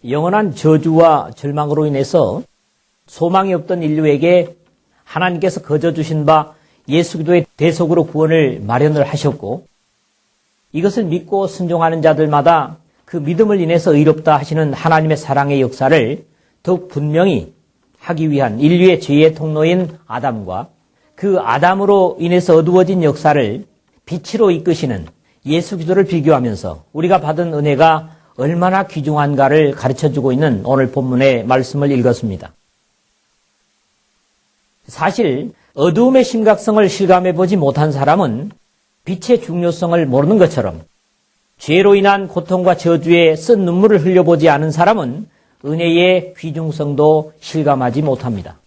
영원한 저주와 절망으로 인해서 소망이 없던 인류에게 하나님께서 거저 주신 바 예수 그리스도의 대속으로 구원을 마련을 하셨고, 이것을 믿고 순종하는 자들마다 그 믿음을 인해서 의롭다 하시는 하나님의 사랑의 역사를 더욱 분명히 하기 위한 인류의 죄의 통로인 아담과 그 아담으로 인해서 어두워진 역사를 빛으로 이끄시는 예수 그리스도를 비교하면서 우리가 받은 은혜가 얼마나 귀중한가를 가르쳐주고 있는 오늘 본문의 말씀을 읽었습니다. 사실 어두움의 심각성을 실감해보지 못한 사람은 빛의 중요성을 모르는 것처럼, 죄로 인한 고통과 저주에 쓴 눈물을 흘려보지 않은 사람은 은혜의 귀중성도 실감하지 못합니다.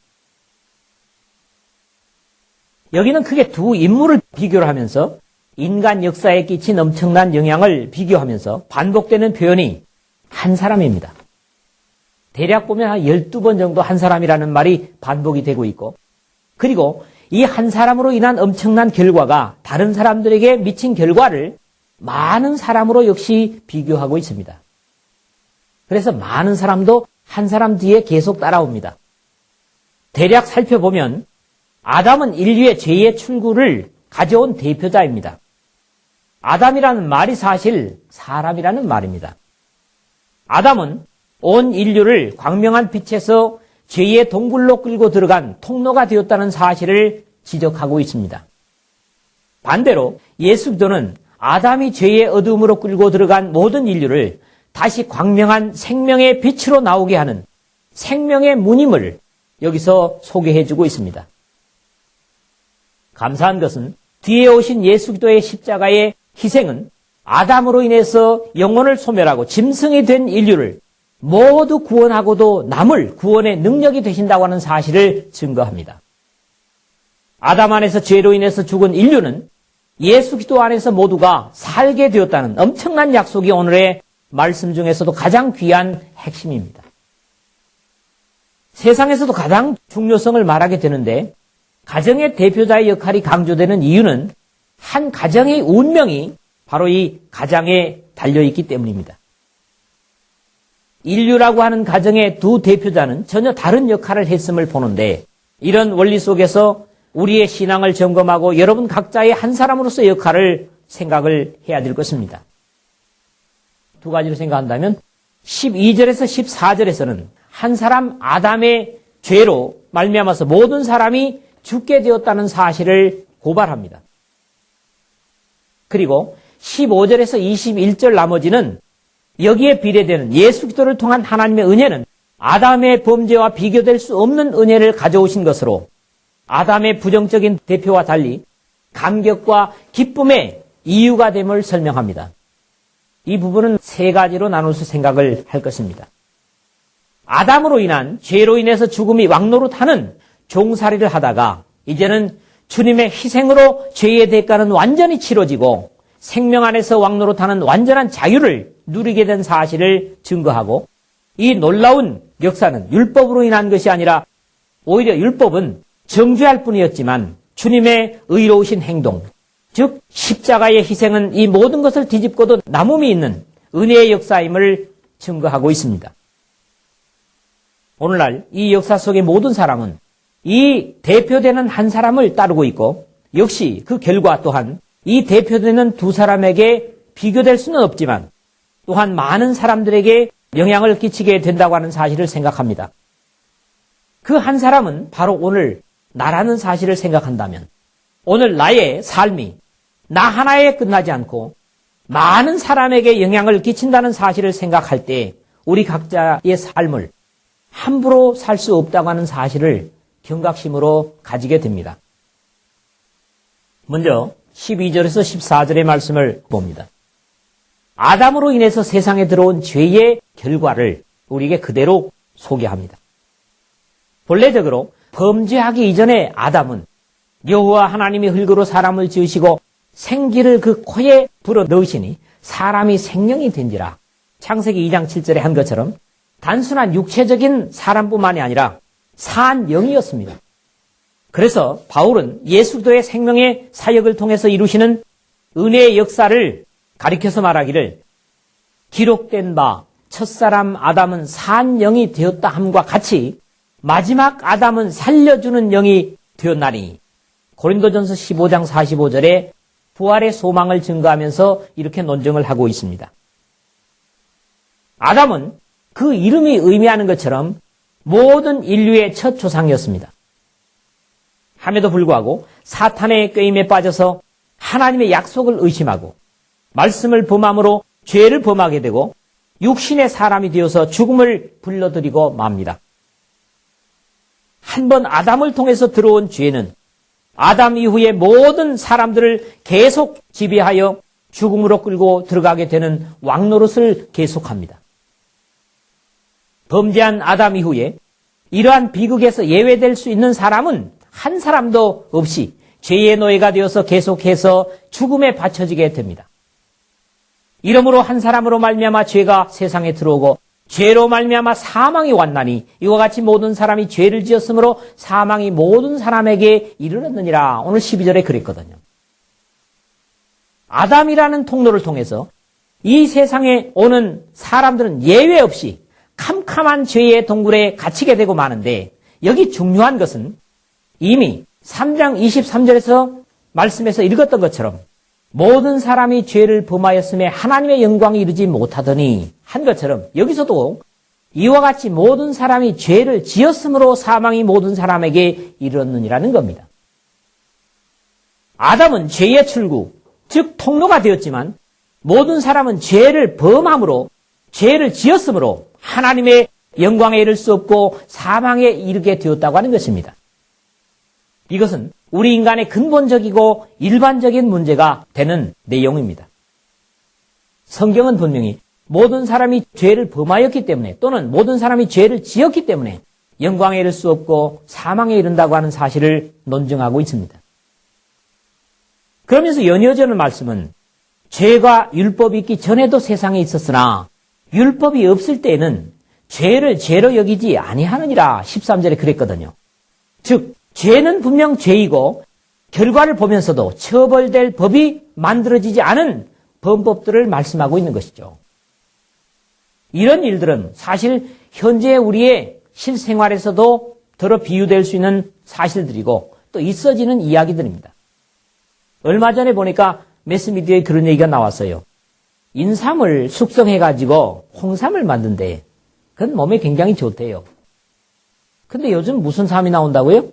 여기는 크게 두 인물을 비교를 하면서 인간 역사에 끼친 엄청난 영향을 비교하면서 반복되는 표현이 한 사람입니다. 대략 보면 한 12번 정도 한 사람이라는 말이 반복이 되고 있고, 그리고 이 한 사람으로 인한 엄청난 결과가 다른 사람들에게 미친 결과를 많은 사람으로 역시 비교하고 있습니다. 그래서 많은 사람도 한 사람 뒤에 계속 따라옵니다. 대략 살펴보면 아담은 인류의 죄의 출구를 가져온 대표자입니다. 아담이라는 말이 사실 사람이라는 말입니다. 아담은 온 인류를 광명한 빛에서 죄의 동굴로 끌고 들어간 통로가 되었다는 사실을 지적하고 있습니다. 반대로 예수 그리스도는 아담이 죄의 어둠으로 끌고 들어간 모든 인류를 다시 광명한 생명의 빛으로 나오게 하는 생명의 문임을 여기서 소개해주고 있습니다. 감사한 것은 뒤에 오신 예수 그리스도의 십자가의 희생은 아담으로 인해서 영혼을 소멸하고 짐승이 된 인류를 모두 구원하고도 남을 구원의 능력이 되신다고 하는 사실을 증거합니다. 아담 안에서 죄로 인해서 죽은 인류는 예수 그리스도 안에서 모두가 살게 되었다는 엄청난 약속이 오늘의 말씀 중에서도 가장 귀한 핵심입니다. 세상에서도 가장 중요성을 말하게 되는데, 가정의 대표자의 역할이 강조되는 이유는 한 가정의 운명이 바로 이 가장에 달려있기 때문입니다. 인류라고 하는 가정의 두 대표자는 전혀 다른 역할을 했음을 보는데, 이런 원리 속에서 우리의 신앙을 점검하고 여러분 각자의 한 사람으로서 역할을 생각을 해야 될 것입니다. 두 가지로 생각한다면 12절에서 14절에서는 한 사람 아담의 죄로 말미암아서 모든 사람이 죽게 되었다는 사실을 고발합니다. 그리고 15절에서 21절 나머지는 여기에 비례되는 예수 그리스도를 통한 하나님의 은혜는 아담의 범죄와 비교될 수 없는 은혜를 가져오신 것으로 아담의 부정적인 대표와 달리 감격과 기쁨의 이유가 됨을 설명합니다. 이 부분은 세 가지로 나눠서 생각을 할 것입니다. 아담으로 인한 죄로 인해서 죽음이 왕노릇하는 종살이를 하다가 이제는 주님의 희생으로 죄의 대가는 완전히 치러지고 생명 안에서 왕노릇하는 완전한 자유를 누리게 된 사실을 증거하고, 이 놀라운 역사는 율법으로 인한 것이 아니라 오히려 율법은 정죄할 뿐이었지만 주님의 의로우신 행동, 즉 십자가의 희생은 이 모든 것을 뒤집고도 남음이 있는 은혜의 역사임을 증거하고 있습니다. 오늘날 이 역사 속의 모든 사람은 이 대표되는 한 사람을 따르고 있고, 역시 그 결과 또한 이 대표되는 두 사람에게 비교될 수는 없지만 또한 많은 사람들에게 영향을 끼치게 된다고 하는 사실을 생각합니다. 그 한 사람은 바로 오늘 나라는 사실을 생각한다면, 오늘 나의 삶이 나 하나에 끝나지 않고 많은 사람에게 영향을 끼친다는 사실을 생각할 때 우리 각자의 삶을 함부로 살 수 없다고 하는 사실을 경각심으로 가지게 됩니다. 먼저 12절에서 14절의 말씀을 봅니다. 아담으로 인해서 세상에 들어온 죄의 결과를 우리에게 그대로 소개합니다. 본래적으로 범죄하기 이전에 아담은 여호와 하나님이 흙으로 사람을 지으시고 생기를 그 코에 불어 넣으시니 사람이 생명이 된지라. 창세기 2장 7절에 한 것처럼 단순한 육체적인 사람뿐만이 아니라 산 영이었습니다. 그래서 바울은 예수 그리스도의 생명의 사역을 통해서 이루시는 은혜의 역사를 가리켜서 말하기를 기록된 바 첫사람 아담은 산 영이 되었다 함과 같이 마지막 아담은 살려주는 영이 되었나니 고린도전서 15장 45절에 부활의 소망을 증거하면서 이렇게 논증을 하고 있습니다. 아담은 그 이름이 의미하는 것처럼 모든 인류의 첫 조상이었습니다. 함에도 불구하고 사탄의 꾀임에 빠져서 하나님의 약속을 의심하고 말씀을 범함으로 죄를 범하게 되고 육신의 사람이 되어서 죽음을 불러들이고 맙니다. 한 번 아담을 통해서 들어온 죄는 아담 이후의 모든 사람들을 계속 지배하여 죽음으로 끌고 들어가게 되는 왕노릇을 계속합니다. 범죄한 아담 이후에 이러한 비극에서 예외될 수 있는 사람은 한 사람도 없이 죄의 노예가 되어서 계속해서 죽음에 바쳐지게 됩니다. 이러므로 한 사람으로 말미암아 죄가 세상에 들어오고 죄로 말미암아 사망이 왔나니 이와 같이 모든 사람이 죄를 지었으므로 사망이 모든 사람에게 이르렀느니라. 오늘 12절에 그랬거든요. 아담이라는 통로를 통해서 이 세상에 오는 사람들은 예외 없이 캄캄한 죄의 동굴에 갇히게 되고 마는데 여기 중요한 것은 이미 3장 23절에서 말씀에서 읽었던 것처럼 모든 사람이 죄를 범하였음에 하나님의 영광이 이르지 못하더니 한 것처럼 여기서도 이와 같이 모든 사람이 죄를 지었으므로 사망이 모든 사람에게 이르렀느니라는 겁니다. 아담은 죄의 출구, 즉 통로가 되었지만 모든 사람은 죄를 범함으로 죄를 지었으므로 하나님의 영광에 이를 수 없고 사망에 이르게 되었다고 하는 것입니다. 이것은 우리 인간의 근본적이고 일반적인 문제가 되는 내용입니다. 성경은 분명히 모든 사람이 죄를 범하였기 때문에 또는 모든 사람이 죄를 지었기 때문에 영광에 이를 수 없고 사망에 이른다고 하는 사실을 논증하고 있습니다. 그러면서 연이어지는 말씀은 죄가 율법이 있기 전에도 세상에 있었으나 율법이 없을 때에는 죄를 죄로 여기지 아니하느니라 13절에 그랬거든요. 즉 죄는 분명 죄이고 결과를 보면서도 처벌될 법이 만들어지지 않은 범법들을 말씀하고 있는 것이죠. 이런 일들은 사실 현재 우리의 실생활에서도 더러 비유될 수 있는 사실들이고 또 있어지는 이야기들입니다. 얼마 전에 보니까 매스미디어에 그런 얘기가 나왔어요. 인삼을 숙성해가지고 홍삼을 만든대. 그건 몸에 굉장히 좋대요. 근데 요즘 무슨 삼이 나온다고요?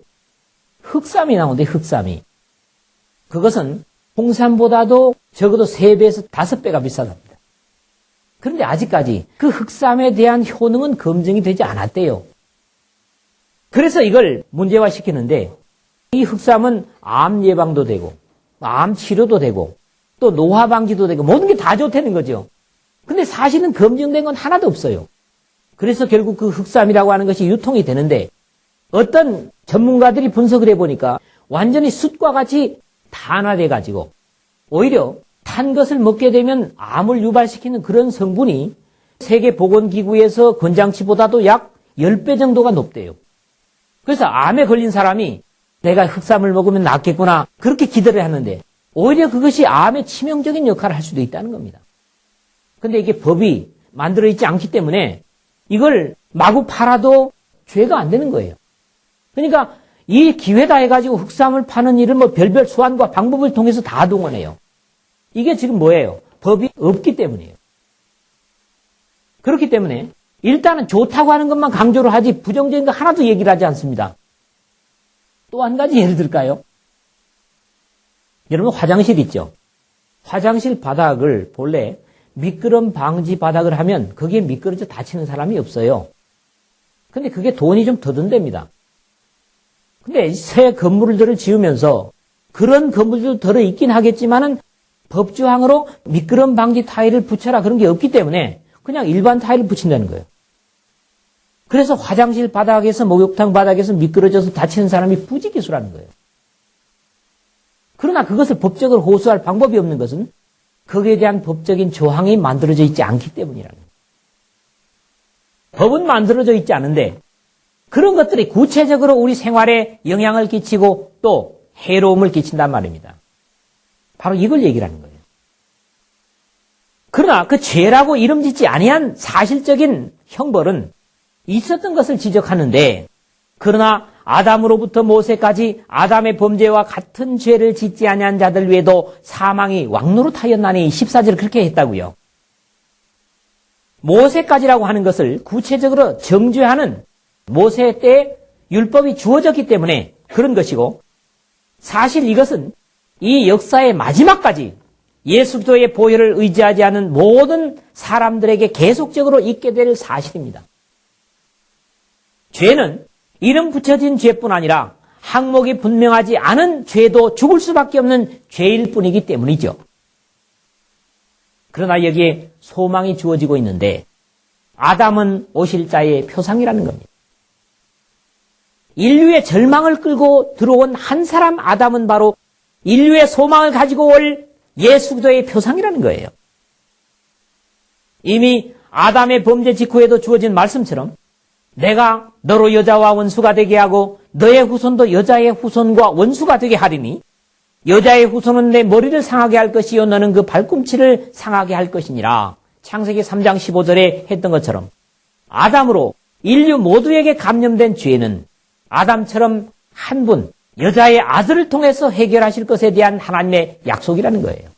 흑삼이 나오는데 흑삼이. 그것은 홍삼보다도 적어도 3배에서 5배가 비싸답니다. 그런데 아직까지 그 흑삼에 대한 효능은 검증이 되지 않았대요. 그래서 이걸 문제화시키는데 이 흑삼은 암 예방도 되고 암 치료도 되고 또 노화 방지도 되고 모든 게 다 좋다는 거죠. 근데 사실은 검증된 건 하나도 없어요. 그래서 결국 그 흑삼이라고 하는 것이 유통이 되는데 어떤 전문가들이 분석을 해보니까 완전히 숯과 같이 탄화돼가지고 오히려 탄 것을 먹게 되면 암을 유발시키는 그런 성분이 세계보건기구에서 권장치보다도 약 10배 정도가 높대요. 그래서 암에 걸린 사람이 내가 흑삼을 먹으면 낫겠구나 그렇게 기대를 하는데 오히려 그것이 암에 치명적인 역할을 할 수도 있다는 겁니다. 근데 이게 법이 만들어 있지 않기 때문에 이걸 마구 팔아도 죄가 안 되는 거예요. 그러니까 이 기회다 해가지고 흑삼을 파는 일은 뭐 별별 수완과 방법을 통해서 다 동원해요. 이게 지금 뭐예요? 법이 없기 때문이에요. 그렇기 때문에 일단은 좋다고 하는 것만 강조를 하지 부정적인 거 하나도 얘기를 하지 않습니다. 또 한 가지 예를 들까요? 여러분 화장실 있죠? 화장실 바닥을 본래 미끄럼 방지 바닥을 하면 거기에 미끄러져 다치는 사람이 없어요. 근데 그게 돈이 좀 더 든답니다. 근데 새 건물들을 지으면서 그런 건물들도 들어 있긴 하겠지만은 법조항으로 미끄럼 방지 타일을 붙여라 그런 게 없기 때문에 그냥 일반 타일을 붙인다는 거예요. 그래서 화장실 바닥에서 목욕탕 바닥에서 미끄러져서 다치는 사람이 부지기수라는 거예요. 그러나 그것을 법적으로 호소할 방법이 없는 것은 거기에 대한 법적인 조항이 만들어져 있지 않기 때문이라는 거예요. 법은 만들어져 있지 않은데 그런 것들이 구체적으로 우리 생활에 영향을 끼치고 또 해로움을 끼친단 말입니다. 바로 이걸 얘기를 하는 거예요. 그러나 그 죄라고 이름 짓지 아니한 사실적인 형벌은 있었던 것을 지적하는데, 그러나 아담으로부터 모세까지 아담의 범죄와 같은 죄를 짓지 아니한 자들 외에도 사망이 왕노릇하였나니 14절 그렇게 했다고요. 모세까지라고 하는 것을 구체적으로 정죄하는 모세 때 율법이 주어졌기 때문에 그런 것이고, 사실 이것은 이 역사의 마지막까지 예수 그리스도의 보혈을 의지하지 않은 모든 사람들에게 계속적으로 있게 될 사실입니다. 죄는 이름 붙여진 죄뿐 아니라 항목이 분명하지 않은 죄도 죽을 수밖에 없는 죄일 뿐이기 때문이죠. 그러나 여기에 소망이 주어지고 있는데, 아담은 오실 자의 표상이라는 겁니다. 인류의 절망을 끌고 들어온 한 사람 아담은 바로 인류의 소망을 가지고 올 예수 그리스도의 표상이라는 거예요. 이미 아담의 범죄 직후에도 주어진 말씀처럼 내가 너로 여자와 원수가 되게 하고 너의 후손도 여자의 후손과 원수가 되게 하리니 여자의 후손은 내 머리를 상하게 할 것이요 너는 그 발꿈치를 상하게 할 것이니라. 창세기 3장 15절에 했던 것처럼 아담으로 인류 모두에게 감염된 죄는 아담처럼 한 분, 여자의 아들을 통해서 해결하실 것에 대한 하나님의 약속이라는 거예요.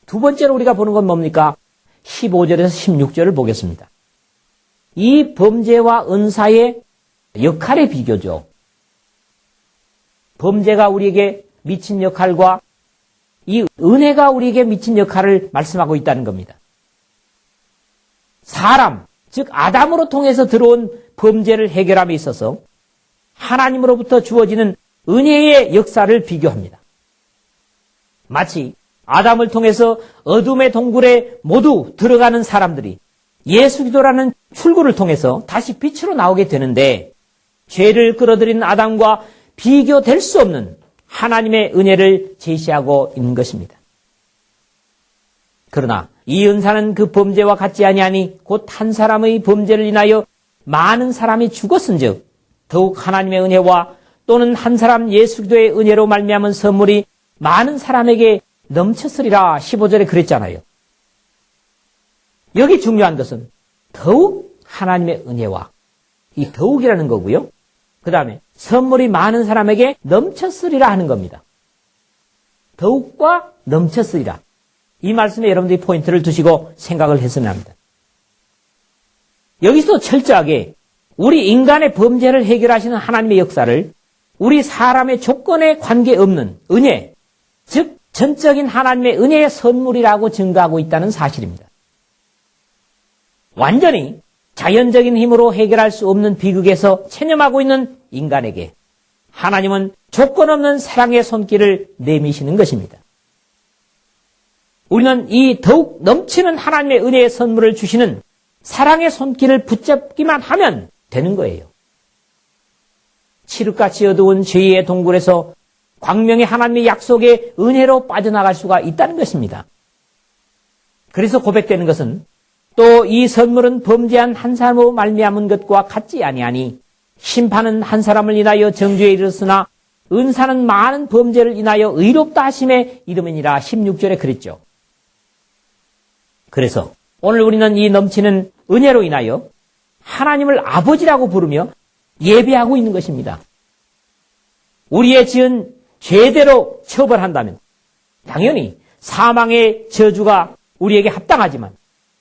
두 번째로 우리가 보는 건 뭡니까? 15절에서 16절을 보겠습니다. 이 범죄와 은사의 역할의 비교죠. 범죄가 우리에게 미친 역할과 이 은혜가 우리에게 미친 역할을 말씀하고 있다는 겁니다. 사람, 즉 아담으로 통해서 들어온 범죄를 해결함에 있어서 하나님으로부터 주어지는 은혜의 역사를 비교합니다. 마치 아담을 통해서 어둠의 동굴에 모두 들어가는 사람들이 예수 그리스도라는 출구를 통해서 다시 빛으로 나오게 되는데, 죄를 끌어들인 아담과 비교될 수 없는 하나님의 은혜를 제시하고 있는 것입니다. 그러나 이 은사는 그 범죄와 같지 아니하니 곧 한 사람의 범죄를 인하여 많은 사람이 죽었은즉 더욱 하나님의 은혜와 또는 한 사람 예수 그리스도의 은혜로 말미암은 선물이 많은 사람에게 넘쳤으리라. 15절에 그랬잖아요. 여기 중요한 것은 더욱 하나님의 은혜와, 이 더욱이라는 거고요. 그 다음에 선물이 많은 사람에게 넘쳤으리라 하는 겁니다. 더욱과 넘쳤으리라. 이 말씀에 여러분들이 포인트를 두시고 생각을 했으면 합니다. 여기서 철저하게 우리 인간의 범죄를 해결하시는 하나님의 역사를 우리 사람의 조건에 관계없는 은혜, 즉 전적인 하나님의 은혜의 선물이라고 증거하고 있다는 사실입니다. 완전히 자연적인 힘으로 해결할 수 없는 비극에서 체념하고 있는 인간에게 하나님은 조건 없는 사랑의 손길을 내미시는 것입니다. 우리는 이 더욱 넘치는 하나님의 은혜의 선물을 주시는 사랑의 손길을 붙잡기만 하면 되는 거예요. 칠흑같이 어두운 죄의 동굴에서 광명의 하나님의 약속의 은혜로 빠져나갈 수가 있다는 것입니다. 그래서 고백되는 것은 또 이 선물은 범죄한 한 사람으로 말미암은 것과 같지 아니하니 심판은 한 사람을 인하여 정죄에 이르렀으나 은사는 많은 범죄를 인하여 의롭다 하심에 이름이니라. 16절에 그랬죠. 그래서 오늘 우리는 이 넘치는 은혜로 인하여 하나님을 아버지라고 부르며 예배하고 있는 것입니다. 우리의 지은 죄대로 처벌한다면 당연히 사망의 저주가 우리에게 합당하지만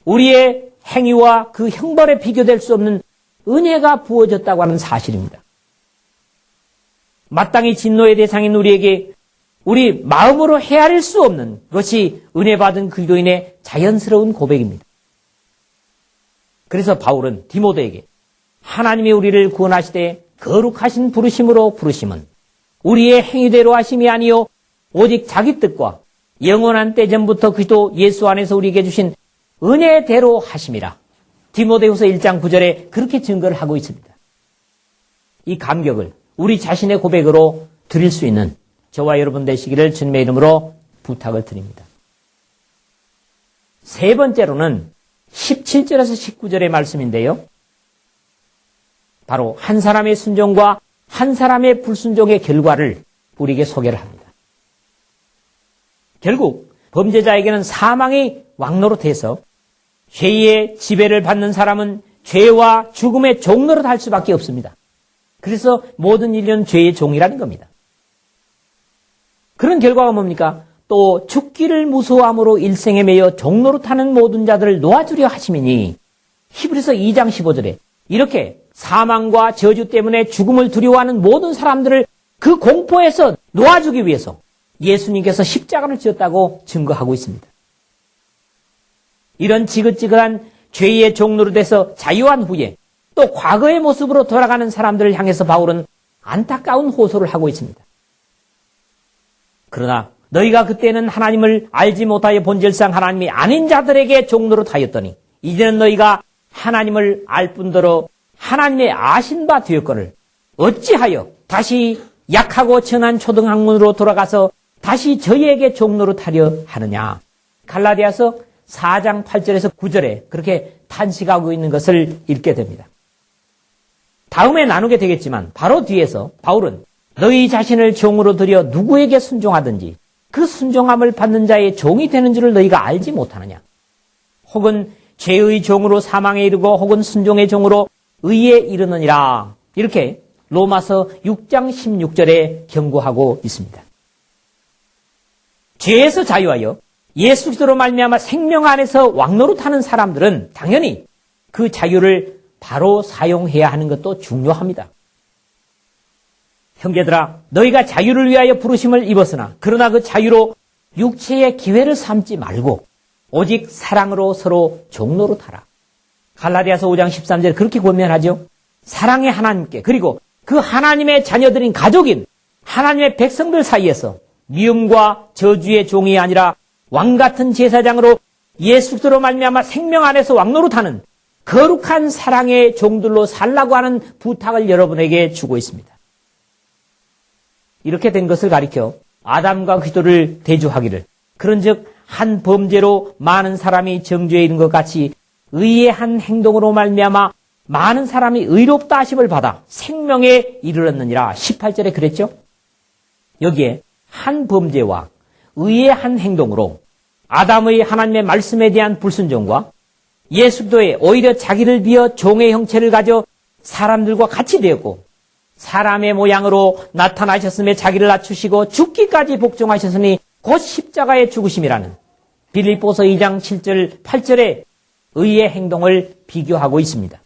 우리의 행위와 그 형벌에 비교될 수 없는 은혜가 부어졌다고 하는 사실입니다. 마땅히 진노의 대상인 우리에게 우리 마음으로 헤아릴 수 없는 것이 은혜 받은 그리스도인의 자연스러운 고백입니다. 그래서 바울은 디모데에게 하나님이 우리를 구원하시되 거룩하신 부르심으로 부르심은 우리의 행위대로 하심이 아니요 오직 자기 뜻과 영원한 때 전부터 그리스도 예수 안에서 우리에게 주신 은혜대로 하심이라. 디모데후서 1장 9절에 그렇게 증거를 하고 있습니다. 이 감격을 우리 자신의 고백으로 드릴 수 있는 저와 여러분 되시기를 주님의 이름으로 부탁을 드립니다. 세 번째로는 17절에서 19절의 말씀인데요. 바로 한 사람의 순종과 한 사람의 불순종의 결과를 우리에게 소개를 합니다. 결국 범죄자에게는 사망이 왕노릇해서 죄의 지배를 받는 사람은 죄와 죽음의 종노릇 할 수밖에 없습니다. 그래서 모든 인류는 죄의 종이라는 겁니다. 그런 결과가 뭡니까? 또 죽기를 무서워함으로 일생에 매여 종노릇하는 모든 자들을 놓아주려 하심이니 히브리서 2장 15절에 이렇게 사망과 저주 때문에 죽음을 두려워하는 모든 사람들을 그 공포에서 놓아주기 위해서 예수님께서 십자가를 지었다고 증거하고 있습니다. 이런 지긋지긋한 죄의 종노릇에서 자유한 후에 또 과거의 모습으로 돌아가는 사람들을 향해서 바울은 안타까운 호소를 하고 있습니다. 그러나 너희가 그때는 하나님을 알지 못하여 본질상 하나님이 아닌 자들에게 종노릇하였더니 이제는 너희가 하나님을 알 뿐더러 하나님의 아신 바 되었거늘 어찌하여 다시 약하고 천한 초등학문으로 돌아가서 다시 저희에게 종노릇하려 하느냐. 갈라디아서 4장 8절에서 9절에 그렇게 탄식하고 있는 것을 읽게 됩니다. 다음에 나누게 되겠지만 바로 뒤에서 바울은 너희 자신을 종으로 들여 누구에게 순종하든지 그 순종함을 받는 자의 종이 되는 줄을 너희가 알지 못하느냐. 혹은 죄의 종으로 사망에 이르고 혹은 순종의 종으로 의에 이르느니라. 이렇게 로마서 6장 16절에 경고하고 있습니다. 죄에서 자유하여 예수 그리스도로 말미암아 생명 안에서 왕노릇하는 사람들은 당연히 그 자유를 바로 사용해야 하는 것도 중요합니다. 형제들아, 너희가 자유를 위하여 부르심을 입었으나 그러나 그 자유로 육체의 기회를 삼지 말고 오직 사랑으로 서로 종노릇하라. 갈라디아서 5장 13절에 그렇게 권면하죠. 사랑의 하나님께 그리고 그 하나님의 자녀들인 가족인 하나님의 백성들 사이에서 미움과 저주의 종이 아니라 왕같은 제사장으로 예수 그리스도로 말미암아 생명 안에서 왕노릇하는 거룩한 사랑의 종들로 살라고 하는 부탁을 여러분에게 주고 있습니다. 이렇게 된 것을 가리켜 아담과 그리스도를 대조하기를 그런즉 한 범죄로 많은 사람이 정죄에 이른 것 같이 의의 한 행동으로 말미암아 많은 사람이 의롭다 하심을 받아 생명에 이르렀느니라. 18절에 그랬죠. 여기에 한 범죄와 의의 한 행동으로 아담의 하나님의 말씀에 대한 불순종과 예수도에 오히려 자기를 비어 종의 형체를 가져 사람들과 같이 되었고 사람의 모양으로 나타나셨음에 자기를 낮추시고 죽기까지 복종하셨으니 곧 십자가의 죽으심이라는 빌립보서 2장 7절 8절의 의의 행동을 비교하고 있습니다.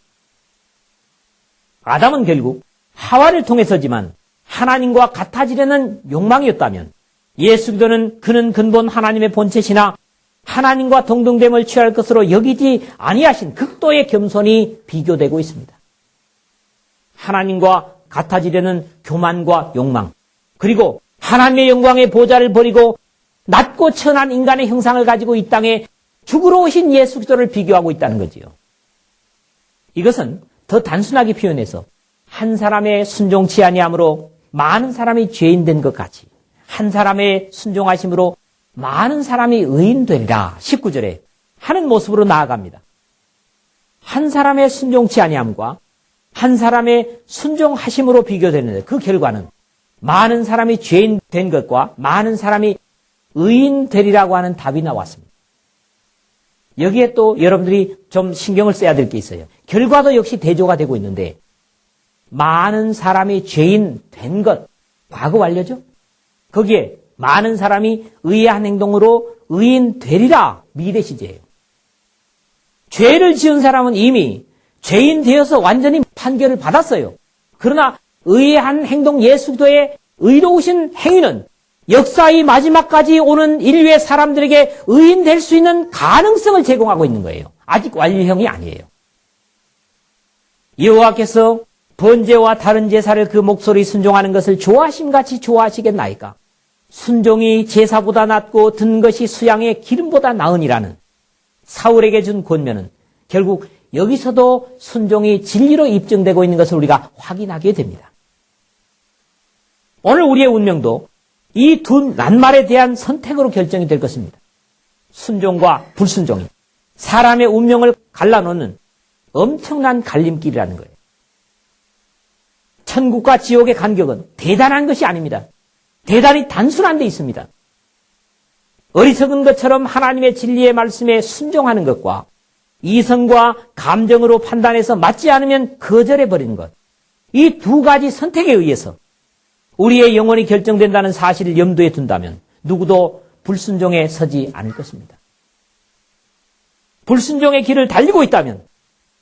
아담은 결국 하와를 통해서지만 하나님과 같아지려는 욕망이었다면 예수 그리스도는 그는 근본 하나님의 본체시나 하나님과 동등됨을 취할 것으로 여기지 아니하신 극도의 겸손이 비교되고 있습니다. 하나님과 같아지려는 교만과 욕망 그리고 하나님의 영광의 보좌를 버리고 낮고 천한 인간의 형상을 가지고 이 땅에 죽으러 오신 예수 그리스도를 비교하고 있다는 거지요. 이것은 더 단순하게 표현해서 한 사람의 순종치 아니함으로 많은 사람이 죄인 된 것 같이 한 사람의 순종하심으로 많은 사람이 의인 되리라 19절에 하는 모습으로 나아갑니다. 한 사람의 순종치 아니함과 한 사람의 순종하심으로 비교되는데 그 결과는 많은 사람이 죄인 된 것과 많은 사람이 의인 되리라고 하는 답이 나왔습니다. 여기에 또 여러분들이 좀 신경을 써야 될 게 있어요. 결과도 역시 대조가 되고 있는데 많은 사람이 죄인 된 것, 과거 완료죠? 거기에 많은 사람이 의한 행동으로 의인 되리라 미래 시제예요. 죄를 지은 사람은 이미 죄인 되어서 완전히 판결을 받았어요. 그러나 의한 행동 예수 그리스도의 의로우신 행위는 역사의 마지막까지 오는 인류의 사람들에게 의인 될 수 있는 가능성을 제공하고 있는 거예요. 아직 완료형이 아니에요. 여호와께서 번제와 다른 제사를 그 목소리 순종하는 것을 좋아하심같이 좋아하시겠나이까? 순종이 제사보다 낫고 든 것이 수양의 기름보다 나으니라는 사울에게 준 권면은 결국 여기서도 순종이 진리로 입증되고 있는 것을 우리가 확인하게 됩니다. 오늘 우리의 운명도 이 두 낱말에 대한 선택으로 결정이 될 것입니다. 순종과 불순종이 사람의 운명을 갈라놓는 엄청난 갈림길이라는 거예요. 천국과 지옥의 간격은 대단한 것이 아닙니다. 대단히 단순한 데 있습니다. 어리석은 것처럼 하나님의 진리의 말씀에 순종하는 것과 이성과 감정으로 판단해서 맞지 않으면 거절해버리는 것. 이 두 가지 선택에 의해서 우리의 영혼이 결정된다는 사실을 염두에 둔다면 누구도 불순종에 서지 않을 것입니다. 불순종의 길을 달리고 있다면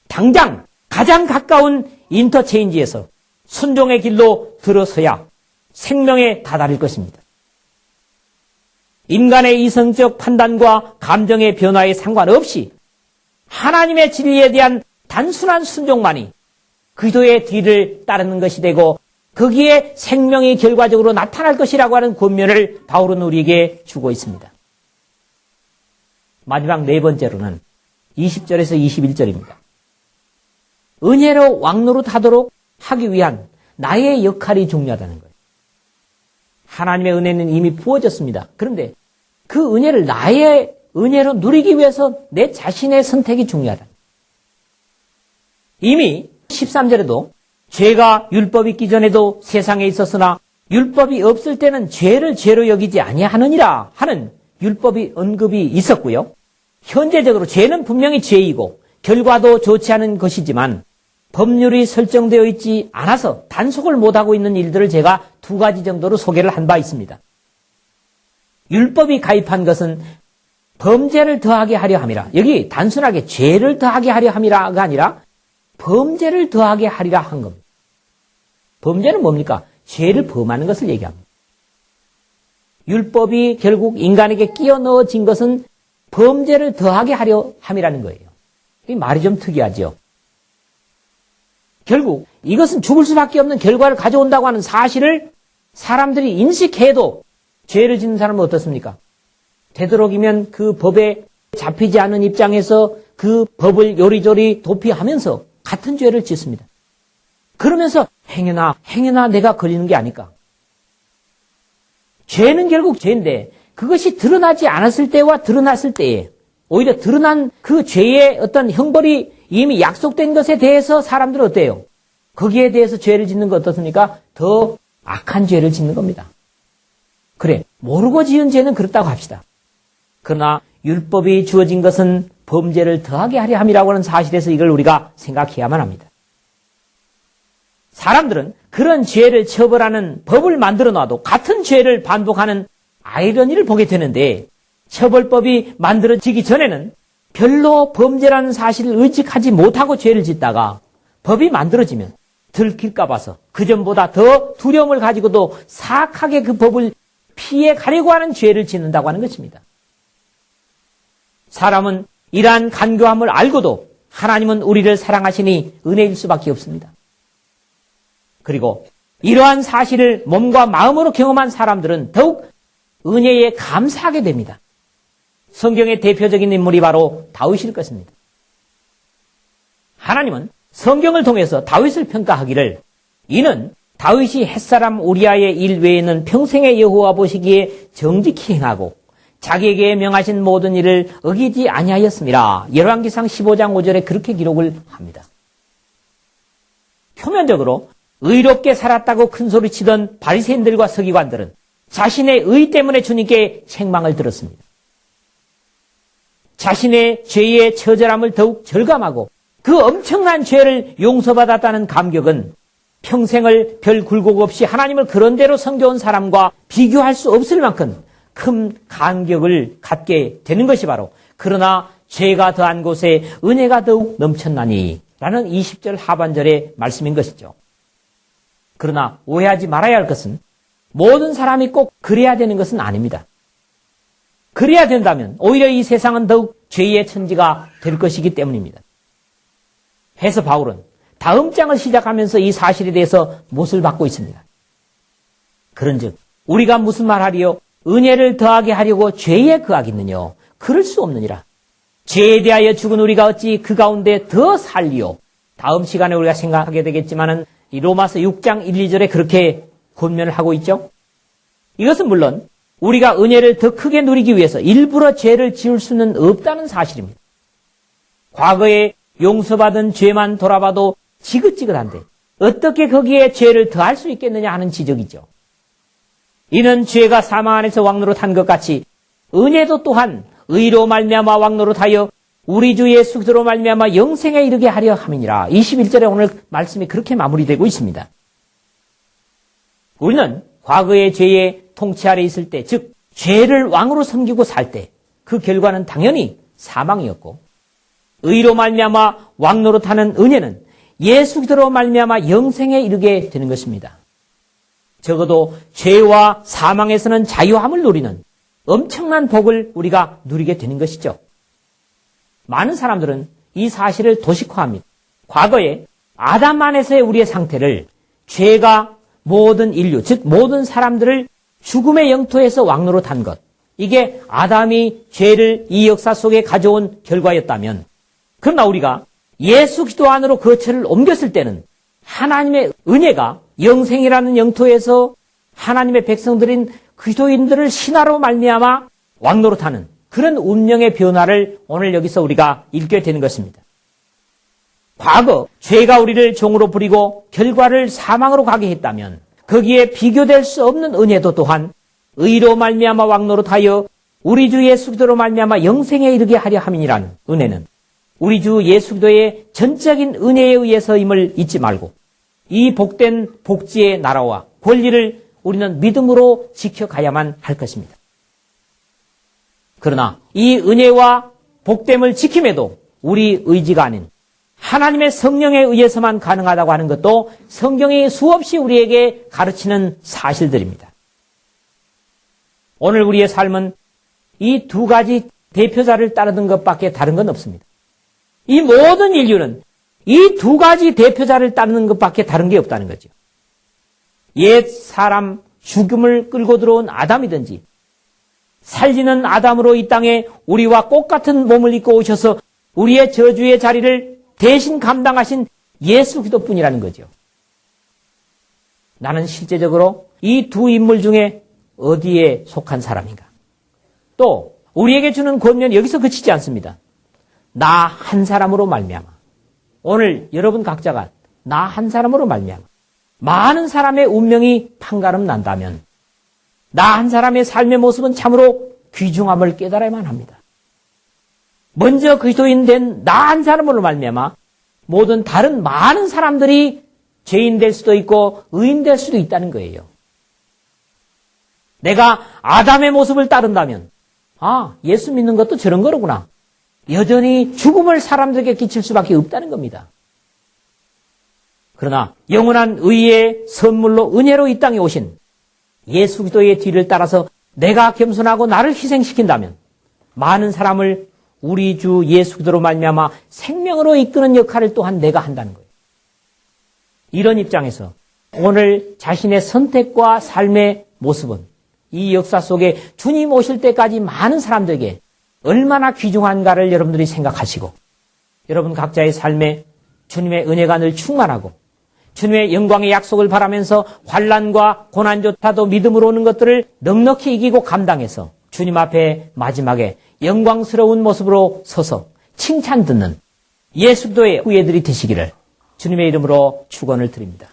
당장 가장 가까운 인터체인지에서 순종의 길로 들어서야 생명에 다다를 것입니다. 인간의 이성적 판단과 감정의 변화에 상관없이 하나님의 진리에 대한 단순한 순종만이 그리스도의 뒤를 따르는 것이 되고 거기에 생명이 결과적으로 나타날 것이라고 하는 권면을 바울은 우리에게 주고 있습니다. 마지막 네 번째로는 20절에서 21절입니다. 은혜로 왕노릇하도록 하기 위한 나의 역할이 중요하다는 거예요. 하나님의 은혜는 이미 부어졌습니다. 그런데 그 은혜를 나의 은혜로 누리기 위해서 내 자신의 선택이 중요하다. 이미 13절에도 죄가 율법이 있기 전에도 세상에 있었으나 율법이 없을 때는 죄를 죄로 여기지 아니하느니라 하는 율법이 언급이 있었고요. 현재적으로 죄는 분명히 죄이고 결과도 좋지 않은 것이지만 법률이 설정되어 있지 않아서 단속을 못하고 있는 일들을 제가 두 가지 정도로 소개를 한 바 있습니다. 율법이 가입한 것은 범죄를 더하게 하려 함이라. 여기 단순하게 죄를 더하게 하려 함이라가 아니라 범죄를 더하게 하리라 한 겁니다. 범죄는 뭡니까? 죄를 범하는 것을 얘기합니다. 율법이 결국 인간에게 끼워 넣어진 것은 범죄를 더하게 하려 함이라는 거예요. 이 말이 좀 특이하죠. 결국 이것은 죽을 수밖에 없는 결과를 가져온다고 하는 사실을 사람들이 인식해도 죄를 짓는 사람은 어떻습니까? 되도록이면 그 법에 잡히지 않은 입장에서 그 법을 요리조리 도피하면서 같은 죄를 짓습니다. 그러면서 행여나 내가 걸리는 게 아닐까. 죄는 결국 죄인데 그것이 드러나지 않았을 때와 드러났을 때에 오히려 드러난 그 죄의 어떤 형벌이 이미 약속된 것에 대해서 사람들은 어때요? 거기에 대해서 죄를 짓는 거 어떻습니까? 더 악한 죄를 짓는 겁니다. 그래, 모르고 지은 죄는 그렇다고 합시다. 그러나 율법이 주어진 것은 범죄를 더하게 하려 함이라고 하는 사실에서 이걸 우리가 생각해야만 합니다. 사람들은 그런 죄를 처벌하는 법을 만들어 놔도 같은 죄를 반복하는 아이러니를 보게 되는데 처벌법이 만들어지기 전에는 별로 범죄라는 사실을 의식하지 못하고 죄를 짓다가 법이 만들어지면 들킬까 봐서 그전보다 더 두려움을 가지고도 사악하게 그 법을 피해 가려고 하는 죄를 짓는다고 하는 것입니다. 사람은 이러한 간교함을 알고도 하나님은 우리를 사랑하시니 은혜일 수밖에 없습니다. 그리고 이러한 사실을 몸과 마음으로 경험한 사람들은 더욱 은혜에 감사하게 됩니다. 성경의 대표적인 인물이 바로 다윗일 것입니다. 하나님은 성경을 통해서 다윗을 평가하기를 이는 다윗이 햇사람 우리아의 일 외에는 평생의 여호와 보시기에 정직히 행하고 자기에게 명하신 모든 일을 어기지 아니하였습니다. 열왕기상 15장 5절에 그렇게 기록을 합니다. 표면적으로 의롭게 살았다고 큰소리치던 바리새인들과 서기관들은 자신의 의 때문에 주님께 책망을 들었습니다. 자신의 죄의 처절함을 더욱 절감하고 그 엄청난 죄를 용서받았다는 감격은 평생을 별 굴곡 없이 하나님을 그런대로 섬겨온 사람과 비교할 수 없을 만큼 큰 감격을 갖게 되는 것이 바로 그러나 죄가 더한 곳에 은혜가 더욱 넘쳤나니 라는 20절 하반절의 말씀인 것이죠. 그러나 오해하지 말아야 할 것은 모든 사람이 꼭 그래야 되는 것은 아닙니다. 그래야 된다면 오히려 이 세상은 더욱 죄의 천지가 될 것이기 때문입니다. 해서 바울은 다음 장을 시작하면서 이 사실에 대해서 못을 받고 있습니다. 그런즉 우리가 무슨 말하리요? 은혜를 더하게 하려고 죄에 거하겠느냐? 그럴 수 없느니라. 죄에 대하여 죽은 우리가 어찌 그 가운데 더 살리요? 다음 시간에 우리가 생각하게 되겠지만은 이 로마서 6장 1, 2절에 그렇게 권면을 하고 있죠. 이것은 물론 우리가 은혜를 더 크게 누리기 위해서 일부러 죄를 지을 수는 없다는 사실입니다. 과거에 용서받은 죄만 돌아봐도 지긋지긋한데 어떻게 거기에 죄를 더할 수 있겠느냐 하는 지적이죠. 이는 죄가 사망 안에서 왕노릇한 것 같이 은혜도 또한 의로 말미암아 왕노릇하여 우리 주 예수 그리스도로 말미암아 영생에 이르게 하려 함이니라. 21절에 오늘 말씀이 그렇게 마무리되고 있습니다. 우리는 과거의 죄의 통치 아래 있을 때, 즉 죄를 왕으로 섬기고 살 때 그 결과는 당연히 사망이었고, 의로 말미암아 왕노릇하는 은혜는 예수 그리스도로 말미암아 영생에 이르게 되는 것입니다. 적어도 죄와 사망에서는 자유함을 누리는 엄청난 복을 우리가 누리게 되는 것이죠. 많은 사람들은 이 사실을 도식화합니다. 과거에 아담 안에서의 우리의 상태를 죄가 모든 인류, 즉 모든 사람들을 죽음의 영토에서 왕노릇한 것, 이게 아담이 죄를 이 역사 속에 가져온 결과였다면, 그러나 우리가 예수 그리스도 안으로 그 죄를 옮겼을 때는 하나님의 은혜가 영생이라는 영토에서 하나님의 백성들인 그리스도인들을 신화로 말미암아 왕노릇하는 그런 운명의 변화를 오늘 여기서 우리가 읽게 되는 것입니다. 과거 죄가 우리를 종으로 부리고 결과를 사망으로 가게 했다면 거기에 비교될 수 없는 은혜도 또한 의로 말미암아 왕노릇하여 우리 주 예수 그리스도로 말미암아 영생에 이르게 하려 함이니라는 은혜는 우리 주 예수 그리스도의 전적인 은혜에 의해서임을 잊지 말고 이 복된 복지의 나라와 권리를 우리는 믿음으로 지켜가야만 할 것입니다. 그러나 이 은혜와 복됨을 지킴에도 우리 의지가 아닌 하나님의 성령에 의해서만 가능하다고 하는 것도 성경이 수없이 우리에게 가르치는 사실들입니다. 오늘 우리의 삶은 이 두 가지 대표자를 따르는 것밖에 다른 건 없습니다. 이 모든 인류는 이 두 가지 대표자를 따르는 것밖에 다른 게 없다는 거죠. 옛 사람 죽음을 끌고 들어온 아담이든지 살리는 아담으로 이 땅에 우리와 똑같은 몸을 입고 오셔서 우리의 저주의 자리를 대신 감당하신 예수 그리스도뿐이라는 거죠. 나는 실제적으로 이 두 인물 중에 어디에 속한 사람인가? 또 우리에게 주는 권면이 여기서 그치지 않습니다. 나 한 사람으로 말미암아. 오늘 여러분 각자가 나 한 사람으로 말미암아 많은 사람의 운명이 판가름 난다면 나 한 사람의 삶의 모습은 참으로 귀중함을 깨달아야만 합니다. 먼저 그리스도인 된 나 한 사람으로 말미암아 모든 다른 많은 사람들이 죄인 될 수도 있고 의인 될 수도 있다는 거예요. 내가 아담의 모습을 따른다면 예수 믿는 것도 저런 거로구나. 여전히 죽음을 사람들에게 끼칠 수밖에 없다는 겁니다. 그러나 영원한 의의 선물로 은혜로 이 땅에 오신 예수 그리스도의 뒤를 따라서 내가 겸손하고 나를 희생시킨다면 많은 사람을 우리 주 예수 그리스도로 말미암아 생명으로 이끄는 역할을 또한 내가 한다는 거예요. 이런 입장에서 오늘 자신의 선택과 삶의 모습은 이 역사 속에 주님 오실 때까지 많은 사람들에게 얼마나 귀중한가를 여러분들이 생각하시고 여러분 각자의 삶에 주님의 은혜가 늘 충만하고 주님의 영광의 약속을 바라면서 환난과 고난조차도 믿음으로 오는 것들을 넉넉히 이기고 감당해서 주님 앞에 마지막에 영광스러운 모습으로 서서 칭찬 듣는 예수 그리스도의 후예들이 되시기를 주님의 이름으로 축원을 드립니다.